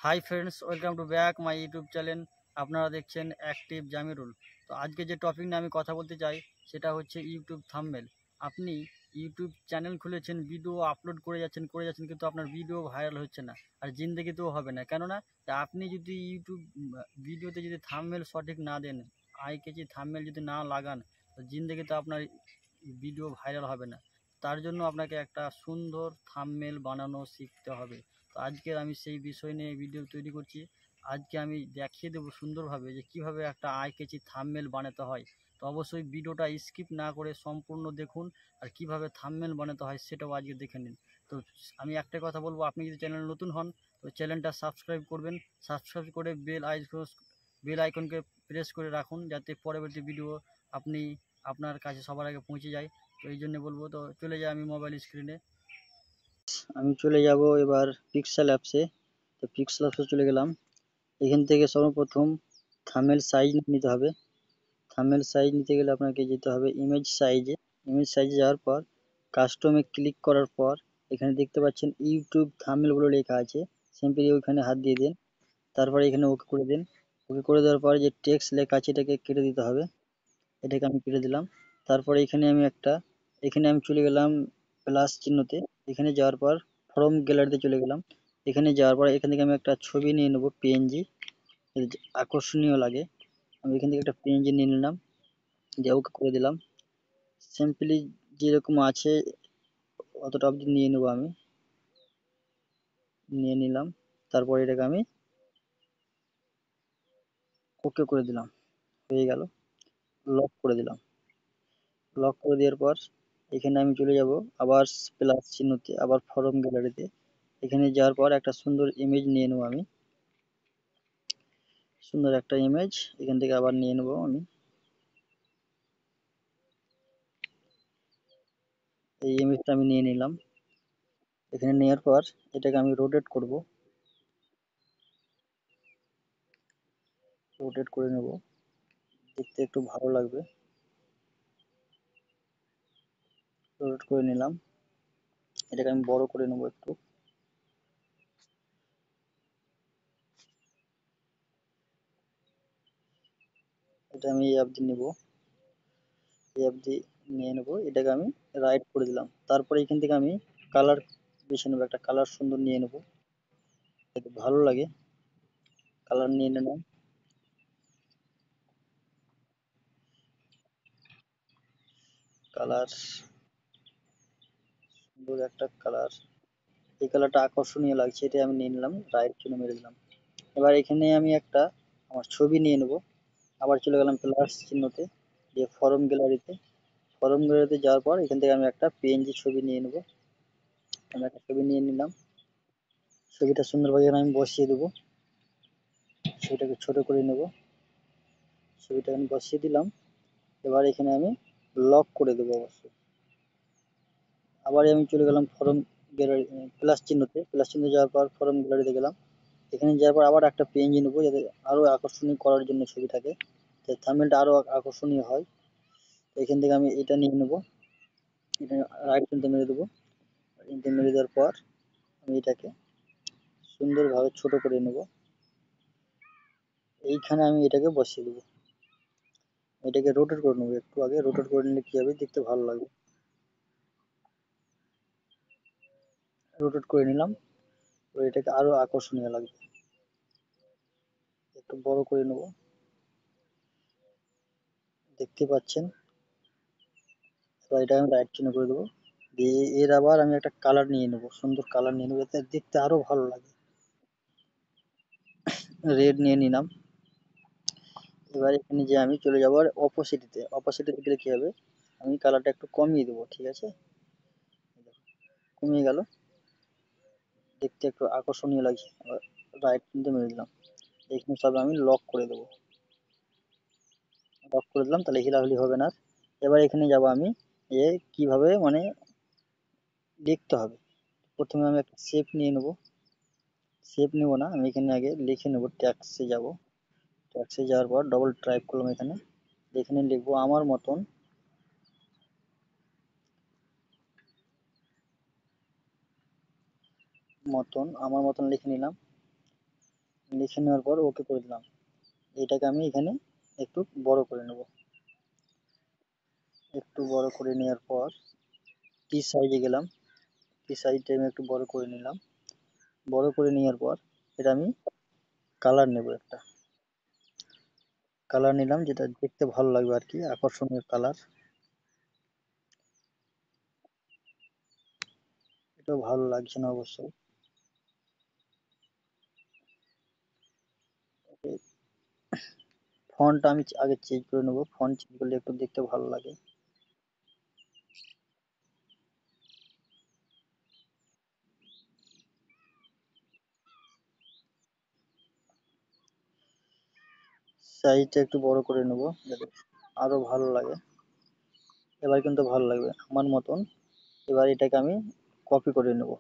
Hi friends, welcome to back my YouTube channel. আপনারা দেখছেন active Jamirul. তো আজকে যে টপিক নিয়ে আমি কথা বলতে চাই সেটা হচ্ছে ইউটিউব থাম্বনেল। আপনি ইউটিউব চ্যানেল খুলেছেন, ভিডিও আপলোড করে যাচ্ছেন কিন্তু আপনার ভিডিও ভাইরাল হচ্ছে না, আর জিন্দেগিতেও হবে না। কেননা আপনি যদি ইউটিউব ভিডিওতে যদি থাম্বনেল সঠিক না দেন, আই কেচি থাম্বনেল যদি না লাগান, তো জিন্দেগিতে আপনার ভিডিও ভাইরাল হবে না। তার জন্য আপনাকে একটা সুন্দর থাম্বনেল বানানো শিখতে হবে। তো আজকের আমি সেই বিষয় নিয়ে ভিডিও তৈরি করছি। আজকে আমি দেখিয়ে দেবো সুন্দরভাবে যে কিভাবে একটা আই ক্যাচি থাম্বনেল বানাতে হয়। তো অবশ্যই ভিডিওটা স্কিপ না করে সম্পূর্ণ দেখুন, আর কিভাবে থাম্বনেল বানাতে হয় সেটাও আজকে দেখে নিন। তো আমি একটা কথা বলবো, আপনি যদি চ্যানেল নতুন হন তো চ্যানেলটা সাবস্ক্রাইব করবেন, সাবস্ক্রাইব করে বেল আইকনকে প্রেস করে রাখুন, যাতে পরবর্তী ভিডিও আপনি আপনার কাছে সবার আগে পৌঁছে যায়। তো এই জন্য বলবো, তো চলে যাই আমি মোবাইল স্ক্রিনে। আমি চলে যাব এবার পিক্সেল অ্যাপসে। তো পিক্সেল অ্যাপসে চলে গেলাম। এখান থেকে সর্বপ্রথম থাম্বনেল সাইজ নিতে হবে। থাম্বনেল সাইজ নিতে গেলে আপনাকে যেতে হবে ইমেজ সাইজে যাওয়ার পর কাস্টমে ক্লিক করার পর এখানে দেখতে পাচ্ছেন ইউটিউব থাম্বনেল বলে লেখা আছে। সিম্পলি ওইখানে হাত দিয়ে দিন, তারপরে এখানে ওকে করে দিন। ওকে করে দেওয়ার পর যে টেক্সট লেখা আছে এটাকে কেটে দিতে হবে। এটাকে আমি কেটে দিলাম। তারপরে এখানে আমি চলে গেলাম প্লাস চিহ্নতে। এখানে যাওয়ার পর ফ্রম গ্যালারিতে চলে গেলাম। এখানে যাওয়ার পর এখান থেকে আমি একটা ছবি নিয়ে নেবো, পিএনজি আকর্ষণীয় লাগে। আমি এখান থেকে একটা পিএনজি নিয়ে নিলাম, দিয়ে ওকে করে দিলাম। সিম্পলি যেরকম আছে অতটা অবধি নিয়ে নেবো, আমি নিয়ে নিলাম। তারপর এটাকে আমি ওকে করে দিলাম, হয়ে গেল। লক করে দিলাম। লক করে দেওয়ার পর এখানে আমি চলে যাব আবার প্লাস চিহ্নতে, আবার ফরম গ্যালারিতে। এখানে যাওয়ার পর একটা সুন্দর ইমেজ নিয়ে নেবো আমি, সুন্দর একটা ইমেজ এখান থেকে আবার নিয়ে নেবো আমি। এই ইমেজটা আমি নিয়ে নিলাম। এখানে নেওয়ার পর এটাকে আমি রোটেট করে নেব, দেখতে একটু ভালো লাগবে। রোটেট করে নিলাম। এটাকে আমি বড় করে নেব একটু। এটা আমি এই অবধি নেব, এই অবধি নিয়ে নেব। এটাকে আমি রাইট করে দিলাম। তারপরে এখান থেকে আমি কালার বেছে নেবো, একটা কালার সুন্দর নিয়ে নেব, যাতে ভালো লাগে। কালার নিয়ে নিলাম। কালার, সুন্দর একটা কালার, এই কালারটা আকর্ষণীয় লাগছে, এটা আমি নিয়ে নিলাম, রাইট চিহ্ন মেরে দিলাম। এবার এখানে আমি একটা আমার ছবি নিয়ে নেব। আবার চলে গেলাম প্লাস চিহ্নতে, দিয়ে ফরম গ্যালারিতে যাওয়ার পর এখান থেকে আমি একটা পিএনজি ছবি নিয়ে নেব। আমি একটা ছবি নিয়ে নিলাম। ছবিটা সুন্দরভাবে এখানে আমি বসিয়ে দেবো। ছবিটাকে ছোট করে নেব। ছবিটা আমি বসিয়ে দিলাম। এবার এখানে আমি লক করে দেবো অবশ্যই। আবার আমি চলে গেলাম ফরম গ্যালারি, প্লাস চিহ্ন যাওয়ার পর ফরম গ্যালারিতে গেলাম। এখানে যাওয়ার পর আবার একটা পিএনজি নেবো, যাতে আরো আকর্ষণীয় করার জন্য ছবিটাকে, যাতে থাম্বনেলটা আরো আকর্ষণীয় হয়। এখান থেকে আমি এটা নিয়ে নেবো, এটা রাইট চিহ্ন মেরে দেবো। চিহ্ন মেরে দেওয়ার পর আমি এটাকে সুন্দরভাবে ছোট করে নেব। এইখানে আমি এটাকে বসিয়ে দেবো। এটাকে রোটেট করে নেবো, একটু আগে রোটেট করে নিলে কি হবে, দেখতে ভালো লাগবে। রোটেট করে নিলাম। তো এটাকে আরো আকর্ষণীয় লাগবে। একটু বড় করে নেব, দেখতে পাচ্ছেন। তো এটা আমি রাইট চিহ্ন করে দেবো। দিয়ে এর আবার আমি একটা কালার নিয়ে নেবো, সুন্দর কালার নিয়ে নেবো, এতে দেখতে আরো ভালো লাগে। রেড নিয়ে নিলাম। এবার এখানে যে আমি চলে যাবো অপোসিটিতে গেলে কি হবে, আমি কালারটা একটু কমিয়ে দেবো, ঠিক আছে। কমিয়ে গেল, দেখতে একটু আকর্ষণীয় লাগছে। রাইট চিহ্ন মেরে দিলাম। এখানে সব আমি লক করে দিলাম, তাহলে হিলাহুলি হবে না। এবার এখানে যাব আমি, যে কিভাবে মানে লিখতে হবে। প্রথমে আমি একটা শেপ নিয়ে নেব। শেপ নেব না, আমি এখানে আগে লিখে নেব। ট্যাক্সে যাওয়ার পর ডবল টাইপ করলাম এখানে। এখানে লিখবো আমার মতন লিখে নিলাম। লিখে নেওয়ার পর ওকে করে দিলাম। এটাকে আমি এখানে একটু বড় করে নেব। একটু বড় করে নেওয়ার পর টি সাইজে গেলাম, টি সাইজটা আমি একটু বড় করে নিলাম। বড় করে নেওয়ার পর এটা আমি কালার নেব, একটা কালার নিলাম যেটা দেখতে ভালো লাগবে আর কি, আকর্ষণীয় কালার। এটাও ভালো লাগছে না অবশ্যই। ফন্ট আমি আগে চেঞ্জ করে নেব, ফন্ট চেঞ্জ করলে একটু দেখতে ভালো লাগে। সাইজটা একটু বড় করে নেব যাতে আরো ভালো লাগে। এবার কিন্তু ভালো লাগবে আমার মতন। এবার এটাকে আমি কপি করে নেব।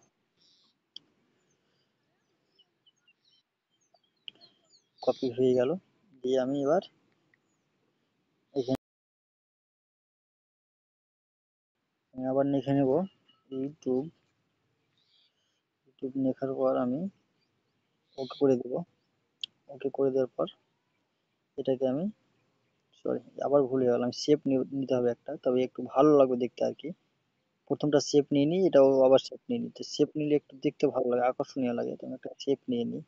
কপি হয়ে গেল। দিয়ে আমি এবার এখানে আমি আবার লিখে নেব ইউটিউব। ইউটিউব লেখার পর আমি ওকে করে দেব। ওকে করে দেওয়ার পর এটাকে আমি, সরি আবার ভুলে গেলাম, শেপ নিতে হবে একটা, তবে একটু ভালো লাগবে দেখতে আর কি। প্রথমটা শেপ নিয়ে নিই, এটাও আবার শেপ নিয়ে নিই, তো শেপ নিলে একটু দেখতে ভালো লাগে, আকর্ষণীয় লাগে, তো আমি একটা শেপ নিয়ে নিই।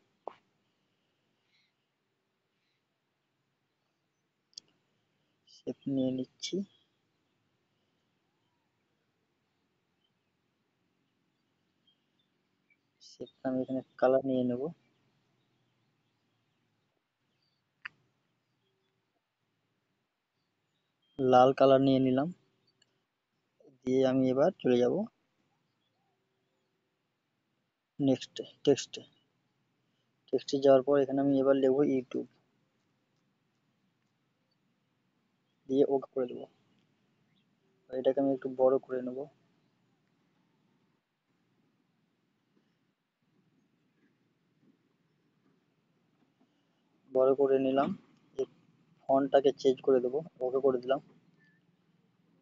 শেপ নিয়ে নিচ্ছি। শেপটা আমি এখানে কালার নিয়ে নেব। লাল কালার নিয়ে নিলাম। দিয়ে আমি এবার চলে যাব নেক্সট টেক্সটে। টেক্সটে যাওয়ার পর এখানে আমি এবার লিখব ইউটিউব, দিয়ে ওকে করে দেবো। এটাকে আমি একটু বড় করে নেব। বড় করে নিলাম। ফন্টটাকে চেঞ্জ করে দেবো, ওকে করে দিলাম।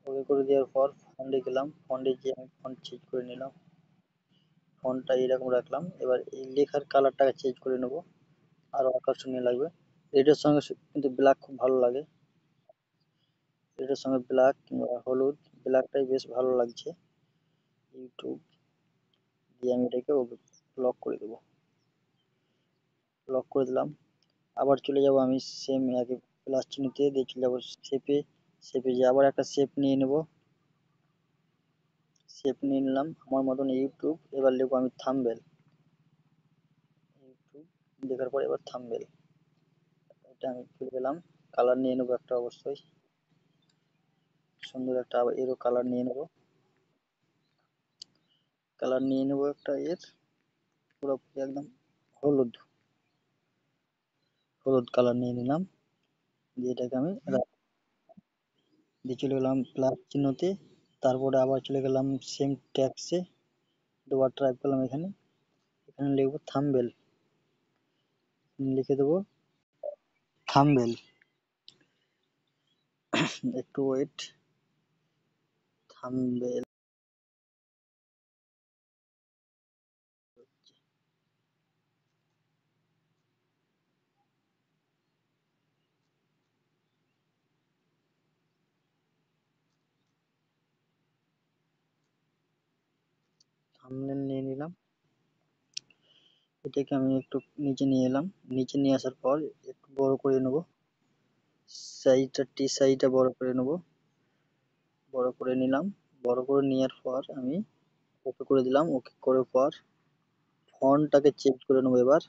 ওকে করে দেওয়ার পর ফন্টে গেলাম, ফন্টে গিয়ে আমি ফন্ট চেঞ্জ করে নিলাম। ফন্টটা এরকম রাখলাম। এবার এই লেখার কালারটাকে চেঞ্জ করে নেব, আরো আকর্ষণীয় লাগবে। রেডের সঙ্গে কিন্তু ব্ল্যাক খুব ভালো লাগে। রেডের সঙ্গে ব্ল্যাক কিংবা হলুদ, ব্ল্যাকটাই বেশ ভালো লাগছে। ইউটিউব দিয়ে আমি এটাকে লক করে দেবো। লক করে দিলাম। আবার চলে যাব আমি সেম একই প্লাস চিহ্নতে, দিয়ে চলে যাবো শেপে। শেপে যে আবার একটা শেপ নিয়ে নেব। শেপ নিয়ে নিলাম আমার মতন ইউটিউব। এবার লিখবো আমি থাম্বনেল। ইউটিউব লেখার পর এবার থাম্বনেল, এটা আমি খুলে গেলাম। কালার নিয়ে নেবো একটা, অবশ্যই সুন্দর একটা আবার এরও কালার নিয়ে নেব। কালার নিয়ে নেবো একটা এর পুরোপুরি একদম হলুদ, হলুদ কালার নিয়ে নিলাম। দিয়ে এটাকে আমি দিয়ে চলে গেলাম প্লাস চিহ্নতে। তারপরে আবার চলে গেলাম সেম ট্যাক্সে, দুবার টাইপ করলাম এখানে। এখানে লিখবো থাম্বনেল, লিখে দেবো থাম্বনেল। একটু ওয়েট, থাম্বনেল। থাম্বনেল নিয়ে নিলাম। এটাকে আমি একটু নিচে নিয়ে এলাম। নিচে নিয়ে আসার পর একটু বড় করে নেব। সাইজটা টি সাইজটা বড় করে নেব। বড় করে নিলাম। বড় করে নেওয়ার পর আমি ওকে করে দিলাম। ওকে করার পর ফন্টটাকে চেঞ্জ করে নেবো। এবার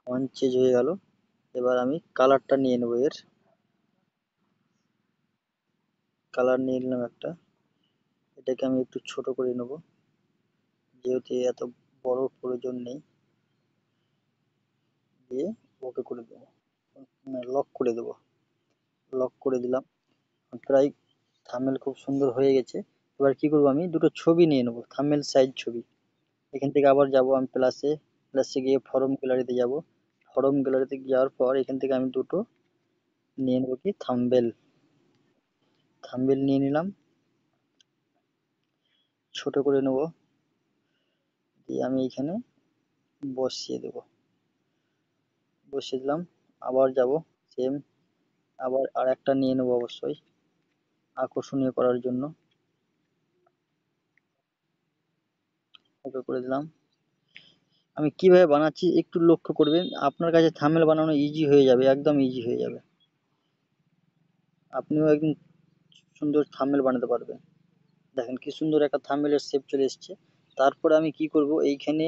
ফন্ট চেঞ্জ হয়ে গেল। এবার আমি কালারটা নিয়ে নেবো, এর কালার নিয়ে নিলাম একটা। এটাকে আমি একটু ছোট করে নেব, যেহেতু এত বড় প্রয়োজন নেই। দিয়ে ওকে করে দেবো, লক করে দেবো। লক করে দিলাম। প্রায় থাম্বনেল খুব সুন্দর হয়ে গেছে। এবার কি করবো, আমি দুটো ছবি নিয়ে নেবো, থাম্বনেল সাইজ ছবি। এখান থেকে আবার যাব আমি প্লাসে, প্লাসে গিয়ে ফরম গ্যালারিতে যাব। ফরম গ্যালারিতে যাওয়ার পর এখান থেকে আমি দুটো নিয়ে নেবো কি থাম্বনেল। থাম্বনেল নিয়ে নিলাম, ছোট করে নেব। দিয়ে আমি এখানে বসিয়ে দেবো, বসিয়ে দিলাম। আবার যাব সেম, আবার আর একটা নিয়ে নেবো অবশ্যই আকর্ষণীয় করার জন্য। ওকে করে দিলাম। আমি কিভাবে বানাচ্ছি একটু লক্ষ্য করবেন, আপনার কাছে থাম্বনেল বানানো ইজি হয়ে যাবে, একদম ইজি হয়ে যাবে। আপনিও একদম সুন্দর থাম্বনেল বানাতে পারবেন। দেখেন কি সুন্দর একটা থাম্বনেলের শেপ চলে এসেছে। তারপরে আমি কি করব, এইখানে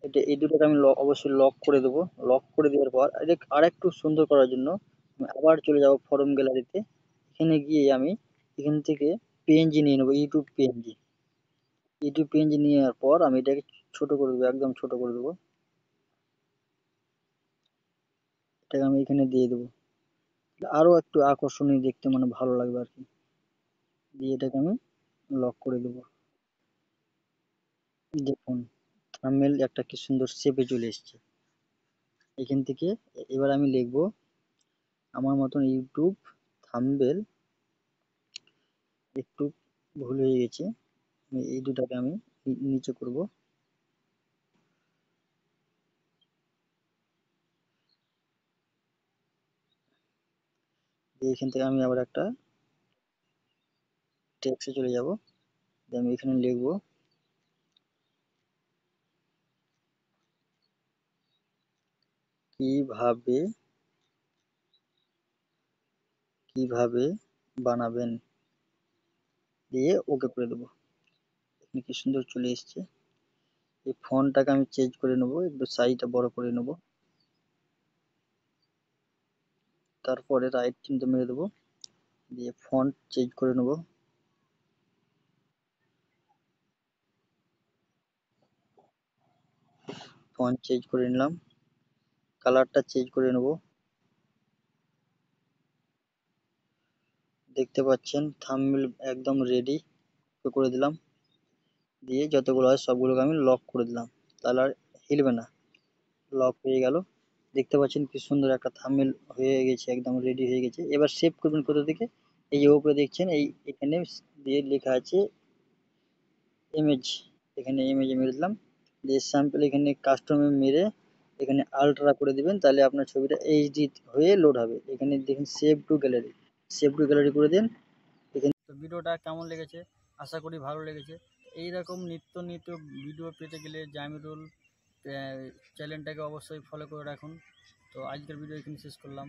এটা এই দুটোকে আমি অবশ্যই লক করে দেবো। লক করে দেওয়ার পর আর একটু সুন্দর করার জন্য আমি আবার চলে যাব ফরম গ্যালারিতে। এখানে গিয়ে আমি এখান থেকে পিএনজি নিয়ে নেবো, ইউটিউব পিএনজি। ইউটিউব পিএনজি নেওয়ার পর আমি এটাকে ছোট করে দেবো, একদম ছোট করে দেবো। এটাকে আমি এখানে দিয়ে দেবো, আরো একটু আকর্ষণীয় দেখতে, মানে ভালো লাগবে আর কি। দিয়ে এটাকে আমি লক করে দেবো। দেখুন থাম্বনেল একটা কি সুন্দর শেপে চলে এসেছে। এখান থেকে এবার আমি লিখবো আমার মতন ইউটিউব থাম্বনেল। একটু ভুল হয়ে গেছে, আমি এই দুটাকে আমি নিচে করব। দিয়ে এখান থেকে আমি আবার একটা টেক্সটে চলে যাব। আমি এখানে লিখবো কিভাবে কিভাবে বানাবেন, দিয়ে ওকে করে দেবো। এখানে কি সুন্দর চলে এসছে। এই ফন্টটাকে আমি চেঞ্জ করে নেবো, একটু সাইজটা বড় করে নেবো। তারপরে রাইট চিহ্ন মেরে দেবো, দিয়ে ফন্ট চেঞ্জ করে নেবো। ফন্ট চেঞ্জ করে নিলাম, কালারটা চেঞ্জ করে নেবো। দেখতে পাচ্ছেন থাম্বনেল একদম রেডি করে দিলাম। দিয়ে যতগুলো হয় সবগুলোকে আমি লক করে দিলাম, তাহলে আর হিলবে না, লক হয়ে গেল। দেখতে পাচ্ছেন কি সুন্দর একটা থাম্বনেল হয়ে গেছে, একদম রেডি হয়ে গেছে। এবার সেভ করবেন কোথা থেকে, এই যে উপরে দেখছেন এই এখানে দিয়ে লেখা আছে ইমেজ, এখানে ইমেজে মেরে দিলাম। দিয়ে স্যাম্পল এখানে কাস্টমে মেরে এখানে আলট্রা করে দিবেন, তাহলে আপনার ছবিটা এইচডি হয়ে লোড হবে। এখানে দেখুন save two gallery, save two gallery করে দিন। তো ভিডিওটা কেমন লেগেছে, আশা করি ভালো লেগেছে। এই রকম নিত্য নিত্য ভিডিও পেতে গেলে জামিরুল চ্যানেলটাকে অবশ্যই ফলো করে রাখুন। তো আজকের ভিডিও এখানে শেষ করলাম।